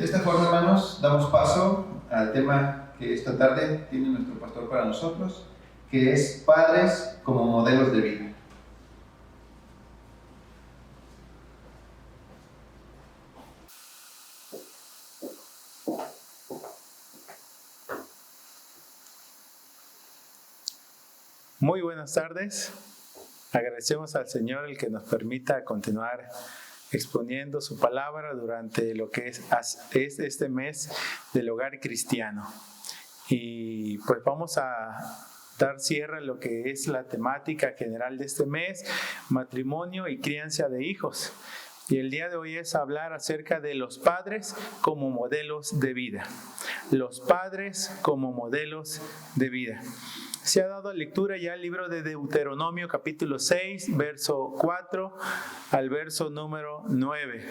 De esta forma, hermanos, damos paso al tema que esta tarde tiene nuestro pastor para nosotros, que es padres como modelos de vida. Muy buenas tardes. Agradecemos al Señor el que nos permita continuar exponiendo su palabra durante lo que es este mes del hogar cristiano. Y pues vamos a dar cierre a lo que es la temática general de este mes, matrimonio y crianza de hijos. Y el día de hoy es hablar acerca de los padres como modelos de vida. Los padres como modelos de vida. Se ha dado lectura ya al libro de Deuteronomio capítulo 6, verso 4 al verso número 9.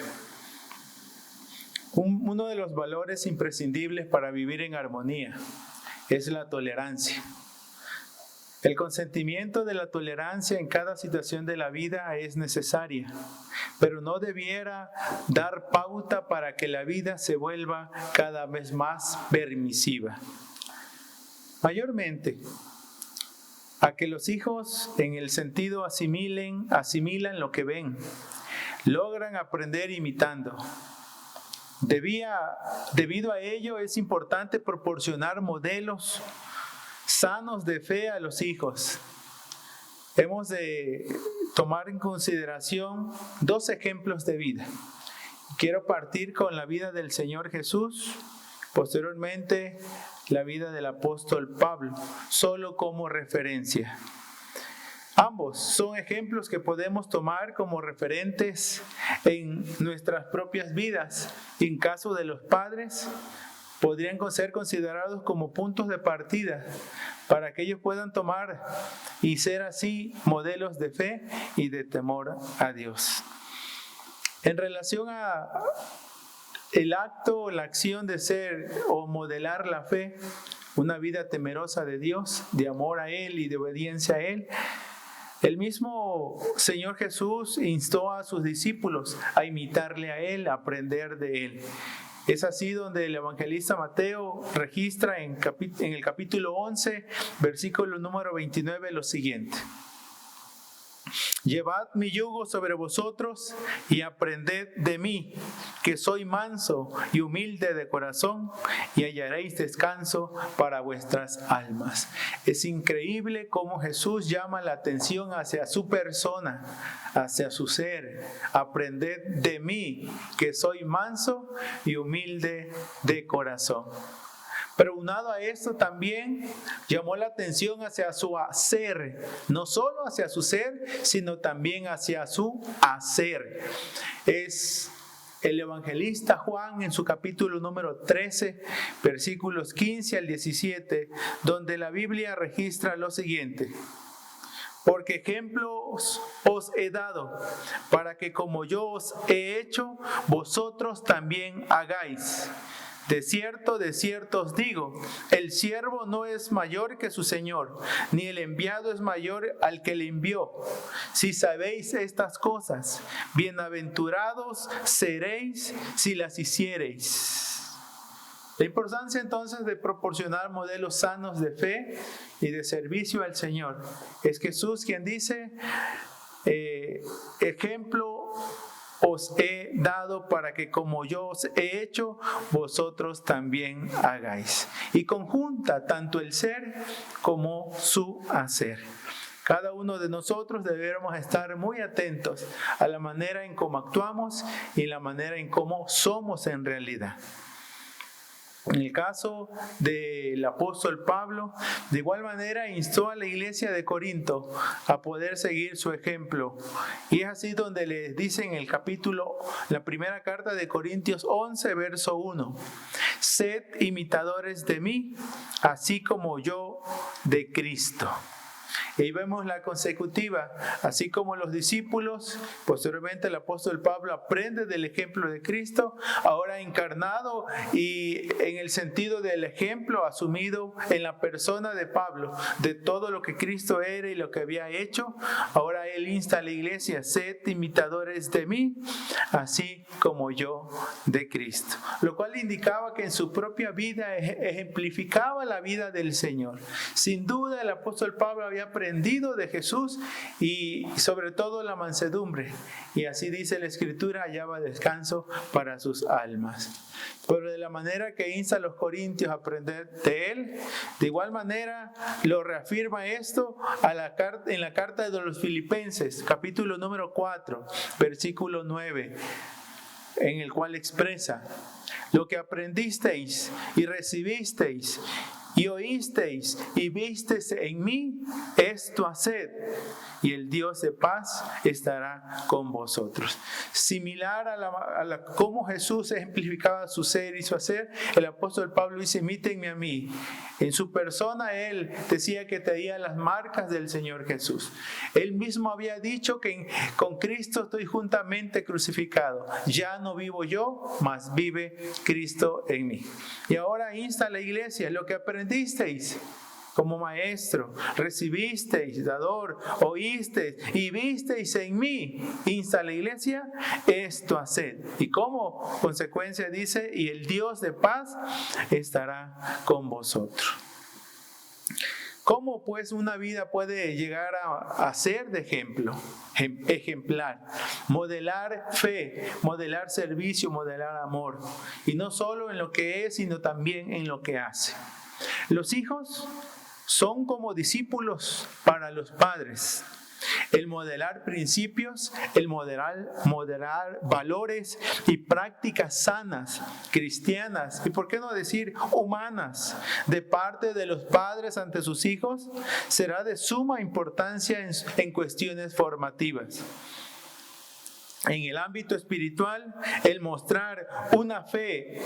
Uno de los valores imprescindibles para vivir en armonía es la tolerancia. El consentimiento de la tolerancia en cada situación de la vida es necesaria, pero no debiera dar pauta para que la vida se vuelva cada vez más permisiva. Mayormente, a que los hijos en el sentido asimilan lo que ven, logran aprender imitando. Debido a ello es importante proporcionar modelos sanos de fe a los hijos. Hemos de tomar en consideración dos ejemplos de vida. Quiero partir con la vida del Señor Jesús, posteriormente la vida del apóstol Pablo, solo como referencia. Ambos son ejemplos que podemos tomar como referentes en nuestras propias vidas. En caso de los padres, podrían ser considerados como puntos de partida para que ellos puedan tomar y ser así modelos de fe y de temor a Dios. En relación a el acto o la acción de ser o modelar la fe, una vida temerosa de Dios, de amor a Él y de obediencia a Él, el mismo Señor Jesús instó a sus discípulos a imitarle a Él, a aprender de Él. Es así donde el evangelista Mateo registra en el capítulo 11, versículo número 29, lo siguiente. Llevad mi yugo sobre vosotros y aprended de mí, que soy manso y humilde de corazón, y hallaréis descanso para vuestras almas. Es increíble cómo Jesús llama la atención hacia su persona, hacia su ser. Aprended de mí, que soy manso y humilde de corazón. Pero unado a esto también llamó la atención hacia su hacer, no solo hacia su ser, sino también hacia su hacer. Es el evangelista Juan en su capítulo número 13, versículos 15 al 17, donde la Biblia registra lo siguiente. Porque ejemplos os he dado, para que como yo os he hecho, vosotros también hagáis. De cierto os digo, el siervo no es mayor que su Señor, ni el enviado es mayor al que le envió. Si sabéis estas cosas, bienaventurados seréis si las hiciereis. La importancia entonces de proporcionar modelos sanos de fe y de servicio al Señor. Es Jesús quien dice, ejemplo os he dado para que como yo os he hecho, vosotros también hagáis. Y conjunta tanto el ser como su hacer. Cada uno de nosotros deberíamos estar muy atentos a la manera en cómo actuamos y la manera en cómo somos en realidad. En el caso del apóstol Pablo, de igual manera instó a la iglesia de Corinto a poder seguir su ejemplo. Y es así donde les dice en el capítulo, la primera carta de Corintios 11, verso 1. Sed imitadores de mí, así como yo de Cristo. Y ahí vemos la consecutiva, así como los discípulos, posteriormente el apóstol Pablo aprende del ejemplo de Cristo, ahora encarnado y en el sentido del ejemplo asumido en la persona de Pablo, de todo lo que Cristo era y lo que había hecho. Ahora él insta a la iglesia: sed imitadores de mí, así como yo de Cristo. Lo cual indicaba que en su propia vida ejemplificaba la vida del Señor. Sin duda el apóstol Pablo había aprendido de Jesús y sobre todo la mansedumbre. Y así dice la Escritura, hallaba descanso para sus almas. Pero de la manera que insta a los corintios a aprender de él, de igual manera lo reafirma esto en la carta de los Filipenses, capítulo número 4, versículo 9, en el cual expresa: lo que aprendisteis y recibisteis y oísteis y visteis en mí, esto haced, y el Dios de paz estará con vosotros. Similar a cómo Jesús ejemplificaba su ser y su hacer, el apóstol Pablo dice: imítenme a mí. En su persona él decía que tenía las marcas del Señor Jesús. Él mismo había dicho que con Cristo estoy juntamente crucificado. Ya no vivo yo, mas vive Cristo en mí. Y ahora insta a la iglesia: lo que aprendisteis como maestro, recibisteis, dador, oísteis y visteis en mí, insta a la iglesia, esto haced. Y como consecuencia dice: y el Dios de paz estará con vosotros. ¿Cómo pues una vida puede llegar a ser de ejemplo, ejemplar? Modelar fe, modelar servicio, modelar amor. Y no solo en lo que es, sino también en lo que hace. Los hijos son como discípulos para los padres. El modelar principios, el modelar valores y prácticas sanas, cristianas y por qué no decir humanas, de parte de los padres ante sus hijos, será de suma importancia en cuestiones formativas. En el ámbito espiritual, el mostrar una fe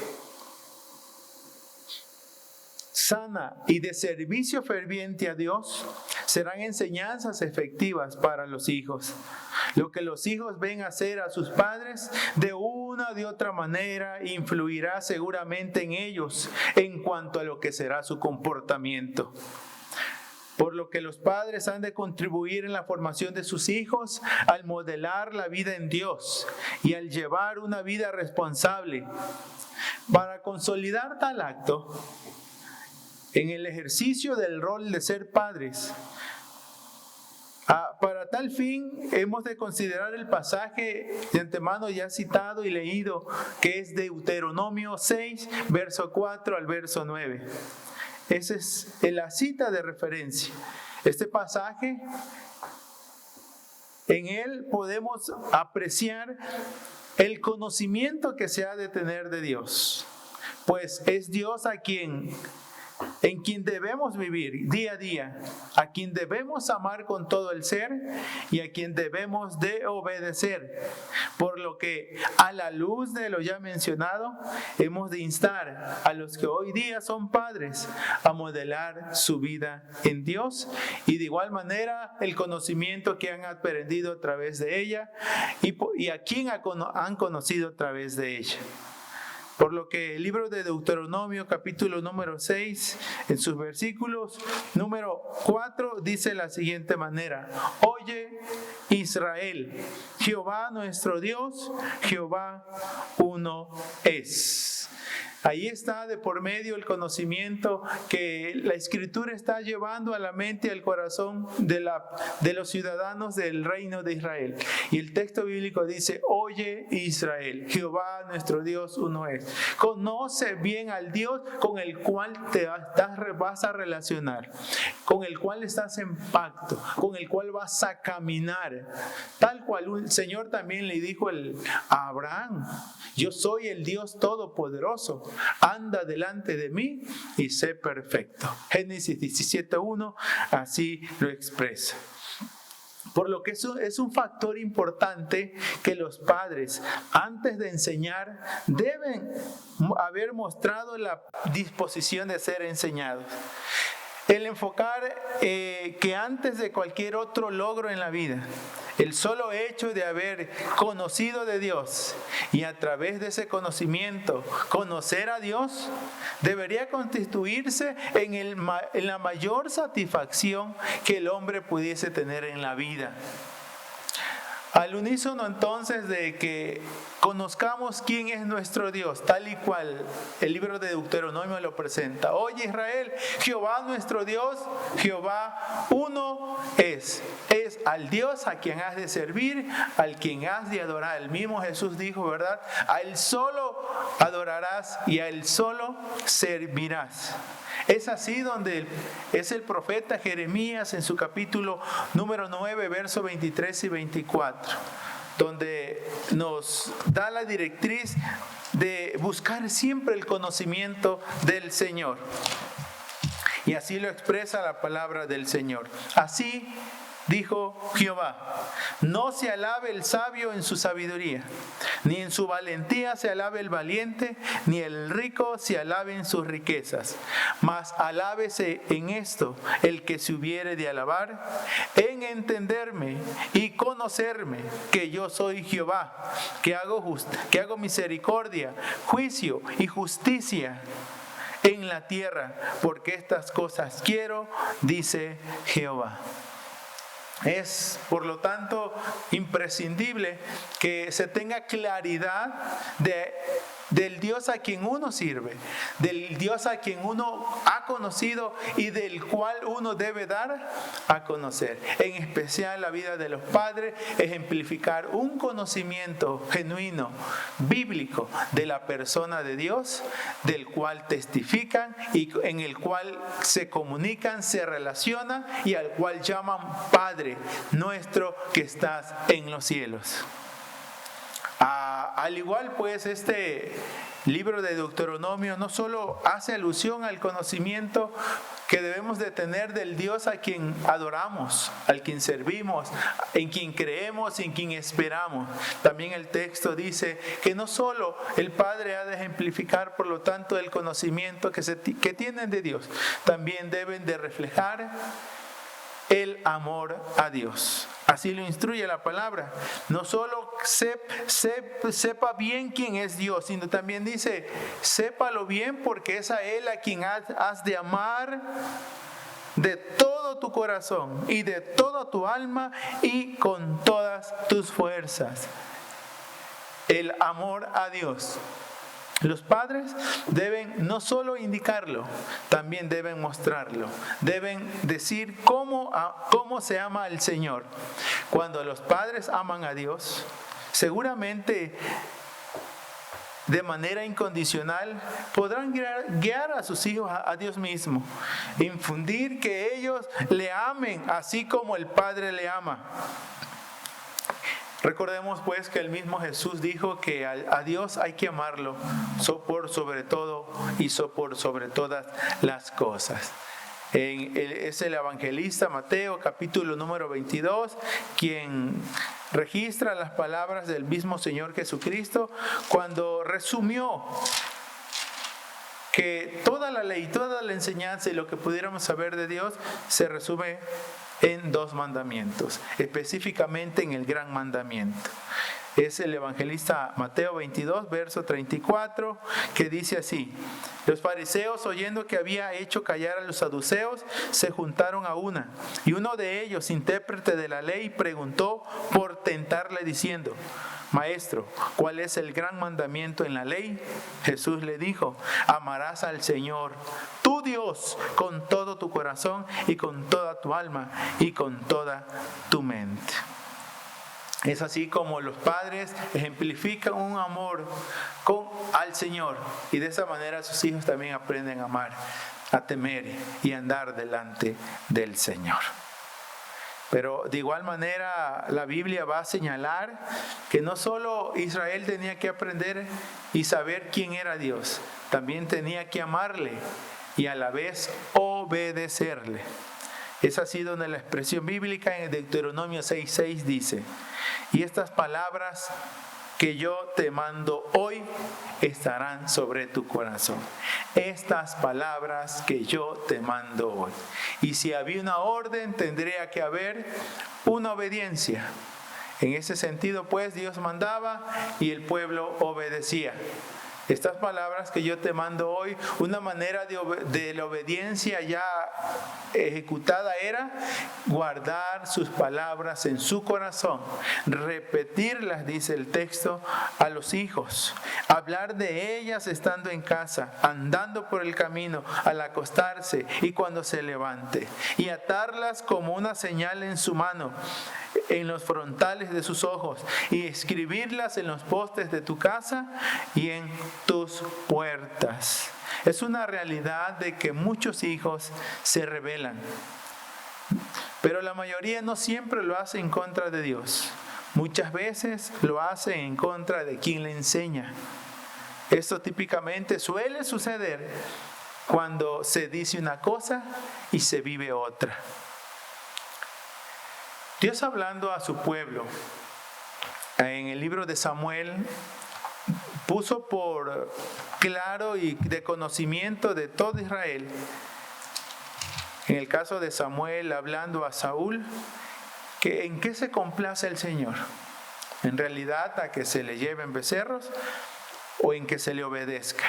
sana y de servicio ferviente a Dios serán enseñanzas efectivas para los hijos. Lo que los hijos ven hacer a sus padres de una o de otra manera influirá seguramente en ellos en cuanto a lo que será su comportamiento. Por lo que los padres han de contribuir en la formación de sus hijos al modelar la vida en Dios y al llevar una vida responsable. Para consolidar tal acto, en el ejercicio del rol de ser padres, para tal fin hemos de considerar el pasaje de antemano ya citado y leído, que es Deuteronomio 6, verso 4 al verso 9. Esa es la cita de referencia. Este pasaje, en él podemos apreciar el conocimiento que se ha de tener de Dios, pues es Dios en quien debemos vivir día a día, a quien debemos amar con todo el ser y a quien debemos de obedecer. Por lo que, a la luz de lo ya mencionado, hemos de instar a los que hoy día son padres a modelar su vida en Dios y de igual manera el conocimiento que han aprendido a través de ella y a quien han conocido a través de ella. Por lo que el libro de Deuteronomio, capítulo número 6, en sus versículos número 4, dice de la siguiente manera: Oye, Israel, Jehová nuestro Dios, Jehová uno es. Ahí está de por medio el conocimiento que la Escritura está llevando a la mente y al corazón de los ciudadanos del reino de Israel. Y el texto bíblico dice: Oye Israel, Jehová nuestro Dios uno es. Conoce bien al Dios con el cual vas a relacionar, con el cual estás en pacto, con el cual vas a caminar. Tal cual el Señor también le dijo a Abraham: yo soy el Dios todopoderoso. Anda delante de mí y sé perfecto. Génesis 17:1 así lo expresa. Por lo que eso es un factor importante que los padres, antes de enseñar, deben haber mostrado la disposición de ser enseñados. el enfocar que antes de cualquier otro logro en la vida, el solo hecho de haber conocido de Dios y a través de ese conocimiento conocer a Dios, debería constituirse en la mayor satisfacción que el hombre pudiese tener en la vida. Al unísono entonces de que conozcamos quién es nuestro Dios, tal y cual el libro de Deuteronomio lo presenta. Oye Israel, Jehová nuestro Dios, Jehová uno es. Es al Dios a quien has de servir, al quien has de adorar. El mismo Jesús dijo, ¿verdad? A Él solo adorarás y a Él solo servirás. Es así donde es el profeta Jeremías en su capítulo número 9, versos 23 y 24, donde nos da la directriz de buscar siempre el conocimiento del Señor. Y así lo expresa la palabra del Señor. Así dijo Jehová: no se alabe el sabio en su sabiduría, ni en su valentía se alabe el valiente, ni el rico se alabe en sus riquezas. Mas alábese en esto el que se hubiere de alabar, en entenderme y conocerme, que yo soy Jehová, que hago misericordia, juicio y justicia en la tierra, porque estas cosas quiero, dice Jehová. Es, por lo tanto, imprescindible que se tenga claridad del Dios a quien uno sirve, del Dios a quien uno ha conocido y del cual uno debe dar a conocer. En especial la vida de los padres, ejemplificar un conocimiento genuino, bíblico, de la persona de Dios, del cual testifican y en el cual se comunican, se relacionan y al cual llaman Padre nuestro que estás en los cielos. Al igual pues este libro de Deuteronomio no solo hace alusión al conocimiento que debemos de tener del Dios a quien adoramos, al quien servimos, en quien creemos, en quien esperamos. También el texto dice que no solo el Padre ha de ejemplificar, por lo tanto, el conocimiento que tienen de Dios, también deben de reflejar el amor a Dios. Así lo instruye la palabra. No solo sepa bien quién es Dios, sino también dice, sépalo bien porque es a Él a quien has de amar de todo tu corazón y de toda tu alma y con todas tus fuerzas. El amor a Dios. Los padres deben no solo indicarlo, también deben mostrarlo. Deben decir cómo se ama al Señor. Cuando los padres aman a Dios, seguramente de manera incondicional podrán guiar a sus hijos a Dios mismo. Infundir que ellos le amen así como el Padre le ama. Recordemos pues que el mismo Jesús dijo que a Dios hay que amarlo por sobre todo y por sobre todas las cosas. Es el evangelista Mateo, capítulo número 22, quien registra las palabras del mismo Señor Jesucristo cuando resumió que toda la ley, toda la enseñanza y lo que pudiéramos saber de Dios se resume en 2 mandamientos, específicamente en el gran mandamiento. Es el evangelista Mateo 22, verso 34, que dice así: los fariseos, oyendo que había hecho callar a los saduceos, se juntaron a una, y uno de ellos, intérprete de la ley, preguntó por tentarle diciendo: Maestro, ¿cuál es el gran mandamiento en la ley? Jesús le dijo: amarás al Señor, tu Dios, con todo tu corazón y con toda tu alma y con toda tu mente. Es así como los padres ejemplifican un amor al Señor, y de esa manera sus hijos también aprenden a amar, a temer y a andar delante del Señor. Pero de igual manera la Biblia va a señalar que no solo Israel tenía que aprender y saber quién era Dios, también tenía que amarle y a la vez obedecerle. Es así donde la expresión bíblica en Deuteronomio 6:6 dice: y estas palabras que yo te mando hoy estarán sobre tu corazón. Estas palabras que yo te mando hoy. Y si había una orden, tendría que haber una obediencia. En ese sentido, pues, Dios mandaba y el pueblo obedecía. Estas palabras que yo te mando hoy, una manera de la obediencia ya ejecutada era guardar sus palabras en su corazón, repetirlas, dice el texto, a los hijos, hablar de ellas estando en casa, andando por el camino, al acostarse y cuando se levante, y atarlas como una señal en su mano, en los frontales de sus ojos, y escribirlas en los postes de tu casa y en tus puertas. Es una realidad de que muchos hijos se rebelan, pero la mayoría no siempre lo hace en contra de Dios. Muchas veces lo hace en contra de quien le enseña. Esto típicamente suele suceder cuando se dice una cosa y se vive otra. Dios, hablando a su pueblo en el libro de Samuel, puso por claro y de conocimiento de todo Israel, en el caso de Samuel hablando a Saúl, que en qué se complace el Señor. En realidad, a que se le lleven becerros o en que se le obedezca.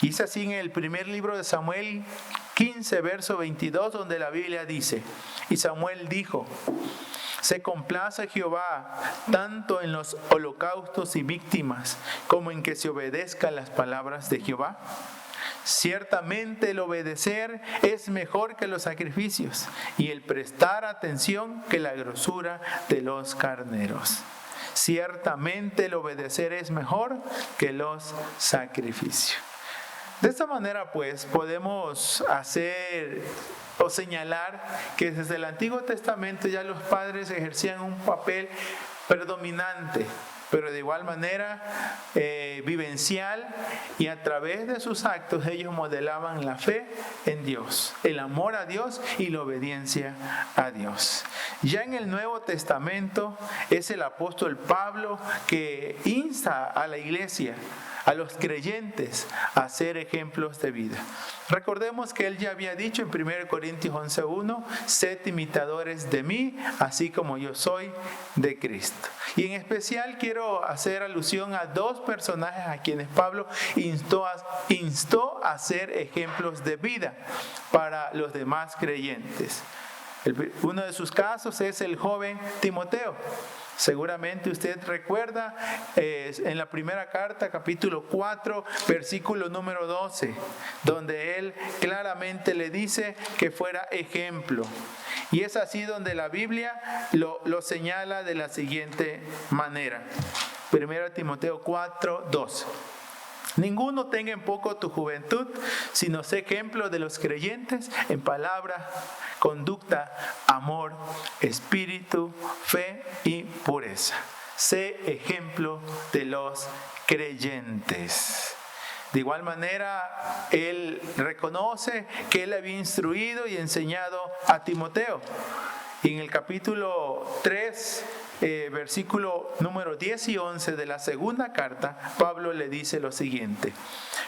Y es así en el primer libro de Samuel 15, verso 22, donde la Biblia dice: y Samuel dijo: se complace Jehová tanto en los holocaustos y víctimas como en que se obedezcan las palabras de Jehová. Ciertamente el obedecer es mejor que los sacrificios y el prestar atención que la grosura de los carneros. Ciertamente el obedecer es mejor que los sacrificios. De esta manera, pues, podemos hacer o señalar que desde el Antiguo Testamento ya los padres ejercían un papel predominante, pero de igual manera vivencial, y a través de sus actos ellos modelaban la fe en Dios, el amor a Dios y la obediencia a Dios. Ya en el Nuevo Testamento es el apóstol Pablo que insta a la iglesia, a los creyentes, a ser ejemplos de vida. Recordemos que él ya había dicho en 1 Corintios 11:1: sed imitadores de mí, así como yo soy de Cristo. Y en especial quiero hacer alusión a dos personajes a quienes Pablo instó a ser ejemplos de vida para los demás creyentes. Uno de sus casos es el joven Timoteo. Seguramente usted recuerda en la primera carta, capítulo 4, versículo número 12, donde él claramente le dice que fuera ejemplo. Y es así donde la Biblia lo señala de la siguiente manera. 1 Timoteo 4, 12. Ninguno tenga en poco tu juventud, sino sé ejemplo de los creyentes en palabra, conducta, amor, espíritu, fe y pureza. Sé ejemplo de los creyentes. De igual manera, él reconoce que él había instruido y enseñado a Timoteo. Y en el capítulo 3, versículo número 10 y 11 de la segunda carta, Pablo le dice lo siguiente: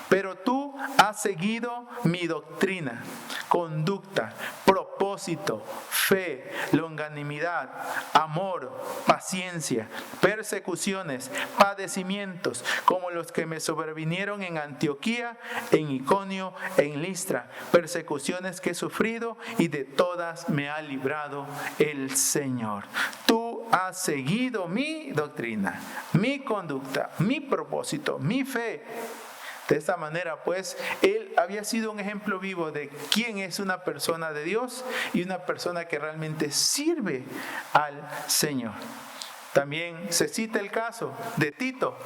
pero tú has seguido mi doctrina, conducta, propósito, fe, longanimidad, amor, paciencia, persecuciones, padecimientos, como los que me sobrevinieron en Antioquía, en Iconio, en Listra, persecuciones que he sufrido y de todas me ha librado el Señor. Tú has seguido mi doctrina, mi conducta, mi propósito, mi fe. De esta manera, pues, él había sido un ejemplo vivo de quién es una persona de Dios y una persona que realmente sirve al Señor. También se cita el caso de Tito,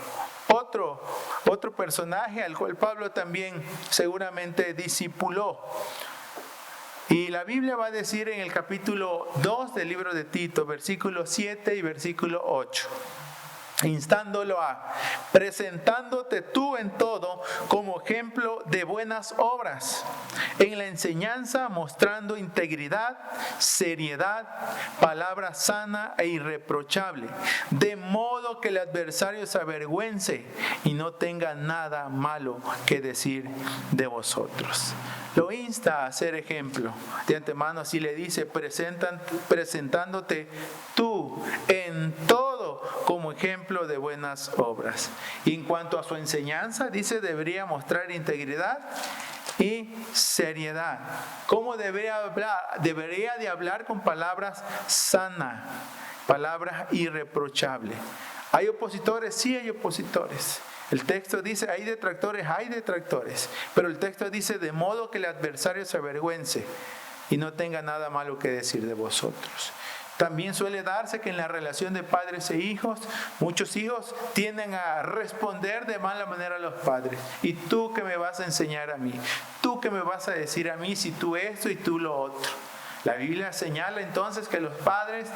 otro personaje al cual Pablo también seguramente discipuló. Y la Biblia va a decir en el capítulo 2 del libro de Tito, versículo 7 y versículo 8. instándolo a presentándote tú en todo como ejemplo de buenas obras, en la enseñanza mostrando integridad, seriedad, palabra sana e irreprochable, de modo que el adversario se avergüence y no tenga nada malo que decir de vosotros. Lo insta a ser ejemplo. De antemano así le dice, presentándote tú en todo como ejemplo de buenas obras. Y en cuanto a su enseñanza, dice, debería mostrar integridad y seriedad. ¿Cómo debería hablar? Debería de hablar con palabras sanas, palabras irreprochables. ¿Hay opositores? Sí hay opositores. El texto dice, hay detractores, pero el texto dice, de modo que el adversario se avergüence y no tenga nada malo que decir de vosotros. También suele darse que en la relación de padres e hijos, muchos hijos tienden a responder de mala manera a los padres. ¿Y tú qué me vas a enseñar a mí? ¿Tú qué me vas a decir a mí si tú esto y tú lo otro? La Biblia señala entonces que los padres,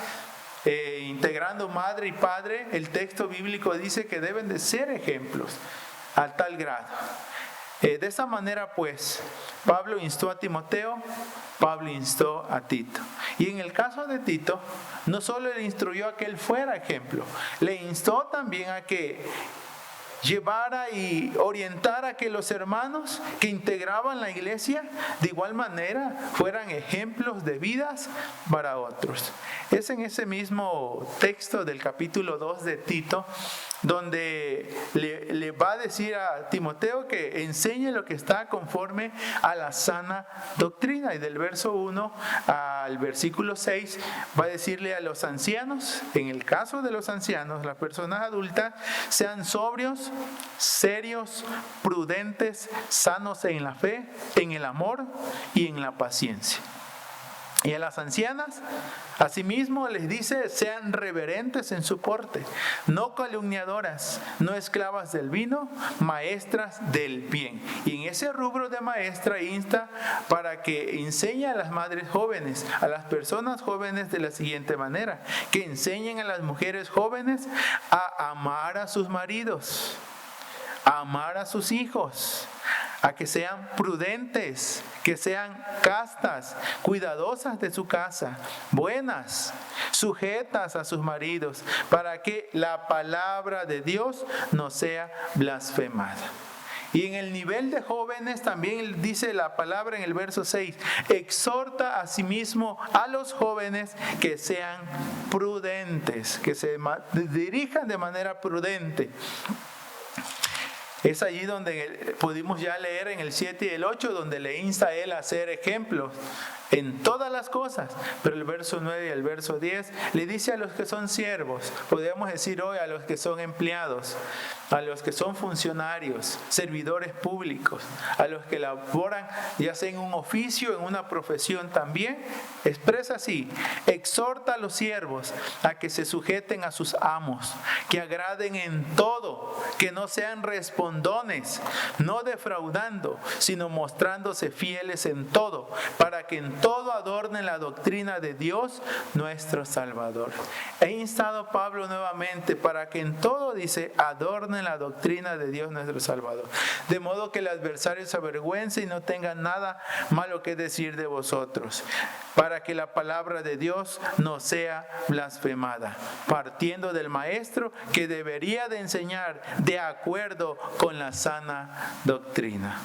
integrando madre y padre, el texto bíblico dice que deben de ser ejemplos a tal grado. De esa manera pues, Pablo instó a Timoteo, Pablo instó a Tito. Y en el caso de Tito, no solo le instruyó a que él fuera ejemplo, le instó también a que llevara y orientara a que los hermanos que integraban la iglesia de igual manera fueran ejemplos de vidas para otros. Es en ese mismo texto del capítulo 2 de Tito donde le va a decir a Timoteo que enseñe lo que está conforme a la sana doctrina. Y del verso 1 al versículo 6 va a decirle a los ancianos, en el caso de los ancianos, las personas adultas, sean sobrios, serios, prudentes, sanos en la fe, en el amor y en la paciencia. Y a las ancianas, asimismo les dice, sean reverentes en su porte, no calumniadoras, no esclavas del vino, maestras del bien. Y en ese rubro de maestra insta para que enseñe a las madres jóvenes, a las personas jóvenes de la siguiente manera, que enseñen a las mujeres jóvenes a amar a sus maridos, a amar a sus hijos, a que sean prudentes, que sean castas, cuidadosas de su casa, buenas, sujetas a sus maridos, para que la palabra de Dios no sea blasfemada. Y en el nivel de jóvenes también dice la palabra en el verso 6, exhorta a sí mismo a los jóvenes que sean prudentes, que se dirijan de manera prudente. Es allí donde pudimos ya leer en el 7 y el 8, donde le insta a él a ser ejemplos en todas las cosas. Pero el verso 9 y el verso 10 le dice a los que son siervos, podríamos decir hoy a los que son empleados, a los que son funcionarios, servidores públicos, a los que laboran ya sea en un oficio, en una profesión también, expresa así, exhorta a los siervos a que se sujeten a sus amos, que agraden en todo, que no sean respondones, no defraudando, sino mostrándose fieles en todo, para que en todo adornen la doctrina de Dios nuestro Salvador. He instado Pablo nuevamente para que en todo, dice, adornen la doctrina de Dios nuestro Salvador, de modo que el adversario se avergüence y no tenga nada malo que decir de vosotros, para que la palabra de Dios no sea blasfemada, partiendo del maestro que debería de enseñar de acuerdo con la sana doctrina.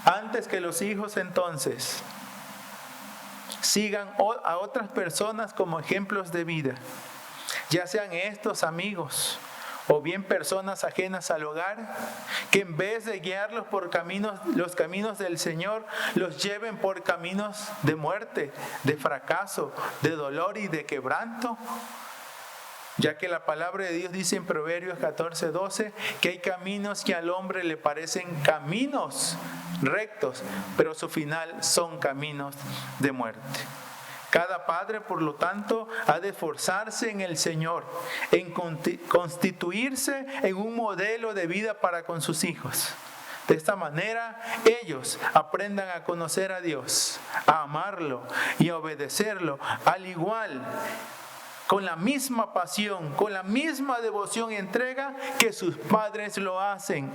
Antes que los hijos entonces sigan a otras personas como ejemplos de vida, ya sean estos amigos o bien personas ajenas al hogar, que en vez de guiarlos por los caminos del Señor, los lleven por caminos de muerte, de fracaso, de dolor y de quebranto. Ya que la palabra de Dios dice en Proverbios 14:12 que hay caminos que al hombre le parecen caminos rectos, pero su final son caminos de muerte. Cada padre, por lo tanto, ha de esforzarse en el Señor, en constituirse en un modelo de vida para con sus hijos. De esta manera, ellos aprendan a conocer a Dios, a amarlo y a obedecerlo, al igual con la misma pasión, con la misma devoción y entrega que sus padres lo hacen.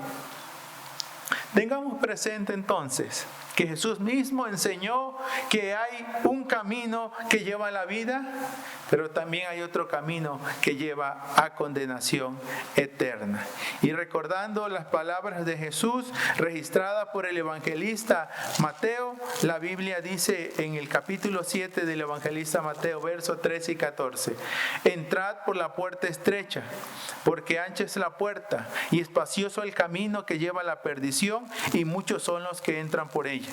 Tengamos presente entonces que Jesús mismo enseñó que hay un camino que lleva a la vida, pero también hay otro camino que lleva a condenación eterna. Y recordando las palabras de Jesús registradas por el evangelista Mateo, la Biblia dice en el capítulo 7 del evangelista Mateo, versos 13 y 14: entrad por la puerta estrecha, porque ancha es la puerta y espacioso el camino que lleva a la perdición, y muchos son los que entran por ella.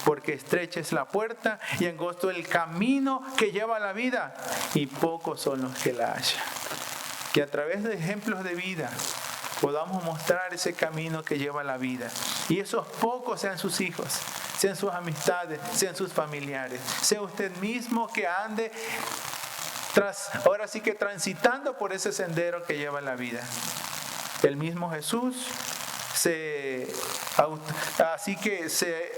Porque estrecha es la puerta y angosto el camino que lleva a la vida, y pocos son los que la hallan. Que a través de ejemplos de vida podamos mostrar ese camino que lleva a la vida, y esos pocos sean sus hijos, sean sus amistades, sean sus familiares, sea usted mismo que ande ahora sí que transitando por ese sendero que lleva a la vida. El mismo Jesús así que se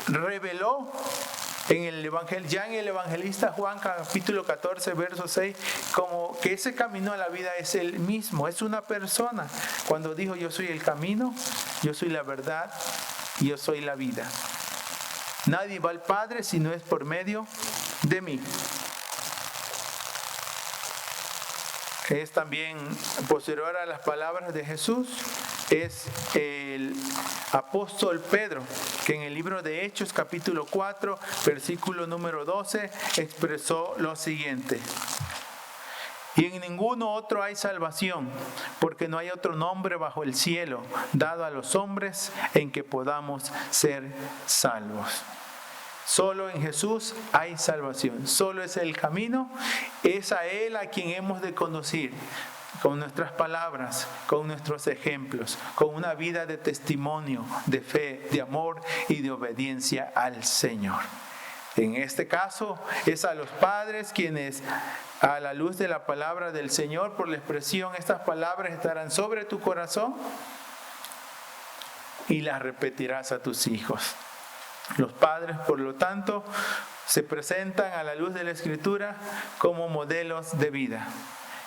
reveló en el evangelio, ya en el evangelista Juan capítulo 14 verso 6, como que ese camino a la vida es el mismo, es una persona, cuando dijo: yo soy el camino, yo soy la verdad y yo soy la vida. Nadie va al Padre si no es por medio de mí. Es también posterior a las palabras de Jesús, es el apóstol Pedro, que en el libro de Hechos capítulo 4 versículo número 12 expresó lo siguiente: y en ninguno otro hay salvación, porque no hay otro nombre bajo el cielo dado a los hombres en que podamos ser salvos. Solo en Jesús hay salvación, solo es el camino, es a Él a quien hemos de conducir con nuestras palabras, con nuestros ejemplos, con una vida de testimonio, de fe, de amor y de obediencia al Señor. En este caso es a los padres quienes, a la luz de la palabra del Señor, por la expresión: estas palabras estarán sobre tu corazón y las repetirás a tus hijos. Los padres, por lo tanto, se presentan a la luz de la Escritura como modelos de vida,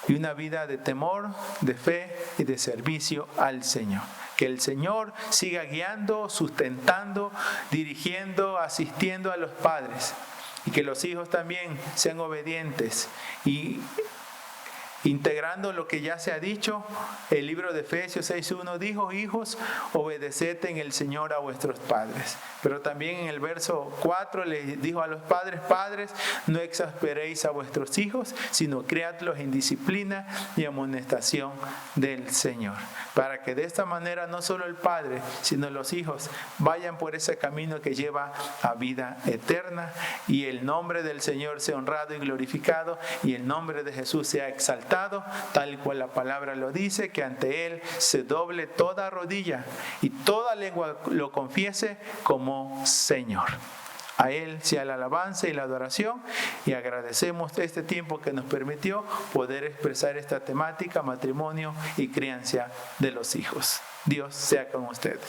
y una vida de temor, de fe y de servicio al Señor. Que el Señor siga guiando, sustentando, dirigiendo, asistiendo a los padres, y que los hijos también sean obedientes y integrando lo que ya se ha dicho. El libro de Efesios 6:1 dijo: hijos, obedeced en el Señor a vuestros padres. Pero también en el verso 4 les dijo a los padres: padres, no exasperéis a vuestros hijos, sino criadlos en disciplina y amonestación del Señor, para que de esta manera no solo el padre, sino los hijos vayan por ese camino que lleva a vida eterna, y el nombre del Señor sea honrado y glorificado, y el nombre de Jesús sea exaltado, tal cual la palabra lo dice, que ante Él se doble toda rodilla y toda lengua lo confiese como Señor. A Él sea la alabanza y la adoración, y agradecemos este tiempo que nos permitió poder expresar esta temática: matrimonio y crianza de los hijos. Dios sea con ustedes.